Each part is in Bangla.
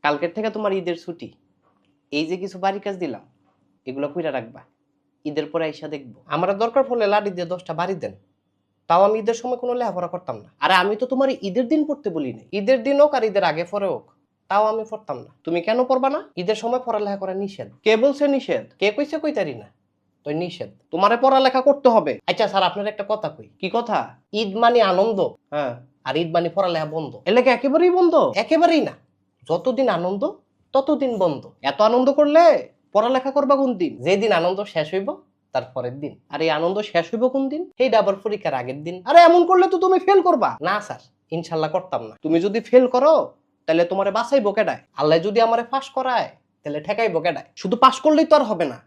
কালকের থেকে তোমার ঈদের ছুটি। এই যে কিছু বাড়ি কাজ দিলাম, এগুলো কইরা রাখবা। ঈদের পরে আইসা দেখবো। আমার দরকার পড়লে লাড়ি দিয়ে 10টা বাড়ি দেন, তাও আমি ঈদের সময় কোনো লেখাপড়া করতাম না। আরে আমি তো তোমার ঈদের দিন পড়তে বলি না, ঈদের দিন হোক আর ঈদের আগে পরে হোক, তাও আমি পড়তাম না। তুমি কেন পড়বা না? ঈদের সময় পড়ালেখা করা নিষেধ। কে বলছে নিষেধ? কে কইছে কইতারি না? তো নিষেধ, তোমারে পড়ালেখা করতে হবে। আচ্ছা স্যার, আপনার একটা কথা কই। কি কথা? ঈদ মানে আনন্দ, হ্যাঁ, আর ঈদ মানে পড়ালেখা বন্ধ। এলাকা একেবারেই বন্ধ? একেবারেই না, যতদিন আনন্দ ততদিন বন্ধ। এত আনন্দ করলে পড়ালেখা করবা কোন দিন? যেদিন আনন্দ শেষ হইব তার পরের দিন। আর এই আনন্দ শেষ হইব কোন দিন? এইটা আবার পরীক্ষার আগের দিন। আরে এমন করলে তো তুমি ফেল করবা। না স্যার, ইনশাল্লাহ করতাম না। তুমি যদি ফেল করো তাহলে তোমারে বাঁচাইবো কেডায়? আল্লাহ যদি আমারে পাস করায় তাহলে ঠেকাইবো কেডায়? শুধু পাস করলেই তো আর হবে না।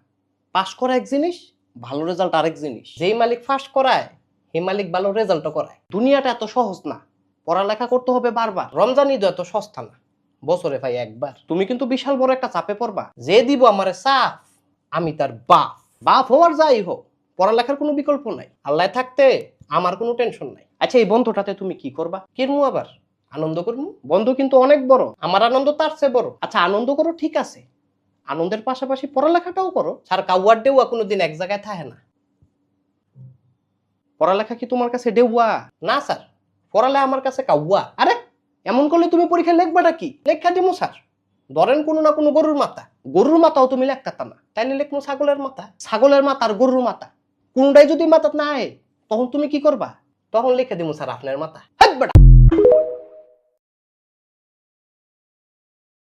পাস করা এক জিনিস, ভালো রেজাল্ট আরেক জিনিস। যেই মালিক পাস করায় সেই মালিক ভালো রেজাল্টও করায়। দুনিয়াটা এত সহজ না, পড়ালেখা করতে হবে বারবার। রমজান ঈদ এত সস্তা না, বছরে ভাই একবার। তুমি কিন্তু বিশাল বড় একটা চাপে পড়বা। যে দিব আমারে চাপ, আমি তার বাপ। বাপ হওয়ার যাই হোক, পড়ালেখার কোনো বিকল্প নাই। আল্লাহ থাকতে আমার কোনো টেনশন নাই। আচ্ছা, এই বন্ধটাতে তুমি কি করবা? কিরমু আবার আনন্দ করবো? বন্ধু কিন্তু অনেক বড়, আমার আনন্দ তার চেয়ে বড়। আচ্ছা আনন্দ করো, ঠিক আছে, আনন্দের পাশাপাশি পড়ালেখাটাও করো। স্যার কাউয়ার ডেউয়া কোনোদিন এক জায়গায় থাকে না। পড়ালেখা কি তোমার কাছে ডেউয়া? না স্যার, পড়ালে আমার কাছে কাউয়া। আরে এমন করলে তুমি পরীক্ষা লিখবাটা কি? লেখা দিমু স্যার। ধরেন কোনো না কোনো গরুর মাথা, গরুর মাথাও তুমি লেখতা না, তাইলে লিখবো ছাগলের মাথা। ছাগলের মাথা আর গরুর মাথা কোনটাই যদি মাথা না আয়, তখন তুমি কি করবা? তখন লিখে দিমু স্যার আপনার মাথা। হাট বেটা।